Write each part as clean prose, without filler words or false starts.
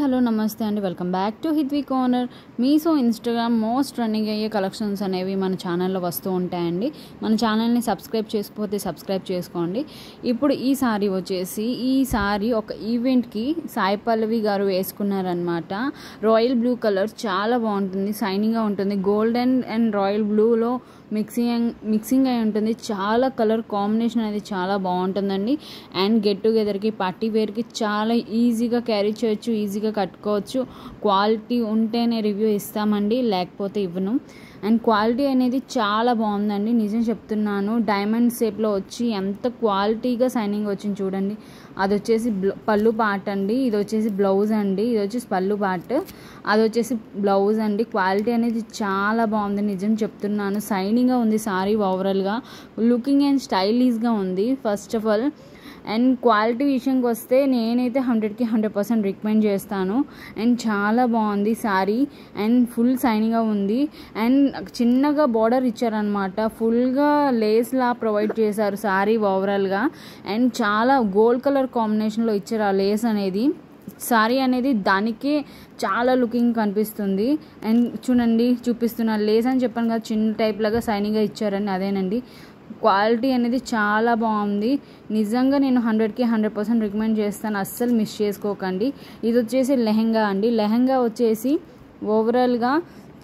Hello నమస్తే అండి, welcome back to Hithvi corner. Meesho Instagram most running అయ్యే కలెక్షన్స్ అనేవి మన ఛానల్లో వస్తూ ఉంటాయండి. మన ఛానల్ని సబ్స్క్రైబ్ చేసుకోకపోతే సబ్స్క్రైబ్ చేసుకోండి. ఇప్పుడు ఈ సారీ వచ్చేసి ఒక ఈవెంట్కి సాయి పల్లవి గారు వేసుకున్నారనమాట. రాయల్ బ్లూ కలర్ చాలా బాగుంటుంది, షైనింగ్గా ఉంటుంది. గోల్డెన్ అండ్ రాయల్ బ్లూలో మిక్సింగ్ అయి ఉంటుంది. చాలా కలర్ కాంబినేషన్ అనేది చాలా బాగుంటుందండి. అండ్ గెట్ టుగెదర్కి పార్టీ వేర్కి చాలా ఈజీగా క్యారీ చేయొచ్చు, ఈజీగా కట్టుకోవచ్చు. క్వాలిటీ ఉంటేనే రివ్యూ ఇస్తామండి, లేకపోతే ఇవ్వను. అండ్ క్వాలిటీ అనేది చాలా బాగుందండి, నిజం చెప్తున్నాను. డైమండ్ షేప్లో వచ్చి ఎంత క్వాలిటీగా షైనింగ్ వచ్చింది చూడండి. అది వచ్చేసి పళ్ళు పార్ట్ అండి, ఇది వచ్చేసి బ్లౌజ్ అండి. ఇది వచ్చేసి పళ్ళు పార్ట్, అది వచ్చేసి బ్లౌజ్ అండి. క్వాలిటీ అనేది చాలా బాగుంది, నిజం చెప్తున్నాను. షైనింగ్గా ఉంది సారీ. ఓవరాల్గా లుకింగ్ అండ్ స్టైలిష్గా ఉంది first of all. And quality విషయంకి వస్తే నేనైతే 100కి 100% రికమెండ్ చేస్తాను. అండ్ చాలా బాగుంది సారీ, అండ్ ఫుల్ షైనింగ్గా ఉంది. అండ్ చిన్నగా బార్డర్ ఇచ్చారనమాట, ఫుల్గా లేస్లా ప్రొవైడ్ చేశారు సారీ ఓవరాల్గా. అండ్ చాలా గోల్డ్ కలర్ కాంబినేషన్లో ఇచ్చారు ఆ లేస్ అనేది. సారీ అనేది దానికే చాలా లుకింగ్ కనిపిస్తుంది. అండ్ చూడండి, చూపిస్తున్న లేస్ అని చెప్పాను కదా, చిన్న టైప్ లాగా షైనింగ్గా ఇచ్చారని, అదేనండి. క్వాలిటీ అనేది చాలా బాగుంది, నిజంగా నేను 100కి 100% రికమెండ్ చేస్తాను. అస్సలు మిస్ చేసుకోకండి. ఇది వచ్చేసి లెహెంగా అండి. లెహెంగా వచ్చేసి ఓవరాల్గా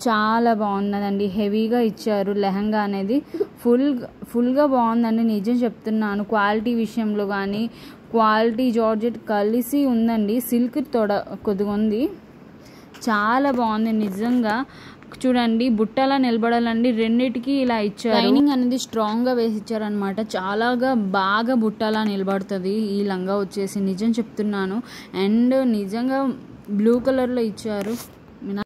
చాలా బాగున్నదండి, హెవీగా ఇచ్చారు లెహంగా అనేది. ఫుల్గా బాగుందండి, నిజం చెప్తున్నాను. క్వాలిటీ విషయంలో కానీ క్వాలిటీ జార్జెట్ కలిసి ఉందండి. సిల్క్ కొద్దిగా ఉంది, చాలా బాగుంది నిజంగా. చూడండి, బుట్టలా నిలబడాలండి, రెండిటికి ఇలా ఇచ్చారు. లైనింగ్ అనేది స్ట్రాంగ్గా వేసి ఇచ్చారనమాట. చాలాగా బాగా బుట్టలా నిలబడుతుంది ఈ లంగా వచ్చేసి, నిజం చెప్తున్నాను. అండ్ నిజంగా బ్లూ కలర్లో ఇచ్చారు,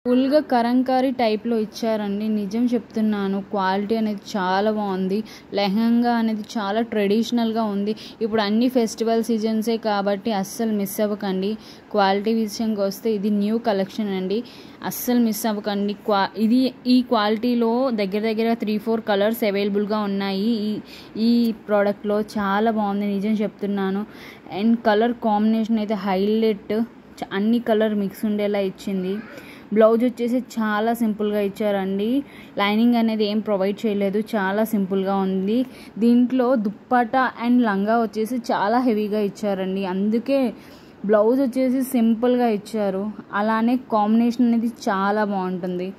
ఫుల్గా కరంకారీ టైప్లో ఇచ్చారండి, నిజం చెప్తున్నాను. క్వాలిటీ అనేది చాలా బాగుంది. లెహంగా అనేది చాలా ట్రెడిషనల్గా ఉంది. ఇప్పుడు అన్ని ఫెస్టివల్ సీజన్సే కాబట్టి అస్సలు మిస్ అవ్వకండి. క్వాలిటీ విషయంకి వస్తే ఇది న్యూ కలెక్షన్ అండి, అస్సలు మిస్ అవ్వకండి. ఈ క్వాలిటీలో దగ్గర 3-4 కలర్స్ అవైలబుల్గా ఉన్నాయి ఈ ప్రోడక్ట్లో. చాలా బాగుంది, నిజం చెప్తున్నాను. అండ్ కలర్ కాంబినేషన్ అయితే హైలైట్, అన్ని కలర్ మిక్స్ ఉండేలా ఇచ్చింది. బ్లౌజ్ వచ్చేసి చాలా సింపుల్గా ఇచ్చారండి. లైనింగ్ అనేది ఏం ప్రొవైడ్ చేయలేదు, చాలా సింపుల్గా ఉంది. దీంట్లో దుప్పటా అండ్ లంగా వచ్చేసి చాలా హెవీగా ఇచ్చారండి, అందుకే బ్లౌజ్ వచ్చేసి సింపుల్గా ఇచ్చారు. అలానే కాంబినేషన్ అనేది చాలా బాగుంటుంది.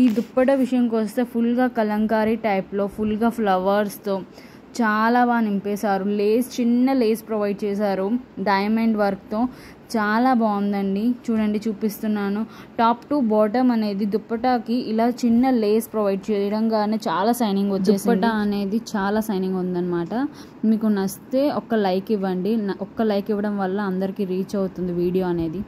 ఈ దుప్పటా విషయంకి వస్తే ఫుల్గా కలంకారీ టైప్లో, ఫుల్గా ఫ్లవర్స్తో చాలా బాగా నింపేశారు. చిన్న లేస్ ప్రొవైడ్ చేశారు డైమండ్ వర్క్తో, చాలా బాగుందండి. చూడండి, చూపిస్తున్నాను. టాప్ టు బాటమ్ అనేది దుప్పటాకి ఇలా చిన్న లేస్ ప్రొవైడ్ చేయడంగానే చాలా షైనింగ్ వచ్చేసి, దుప్పటా అనేది చాలా షైనింగ్ ఉందన్నమాట. మీకు నచ్చితే ఒక్క లైక్ ఇవ్వండి. ఒక్క లైక్ ఇవ్వడం వల్ల అందరికీ రీచ్ అవుతుంది వీడియో అనేది.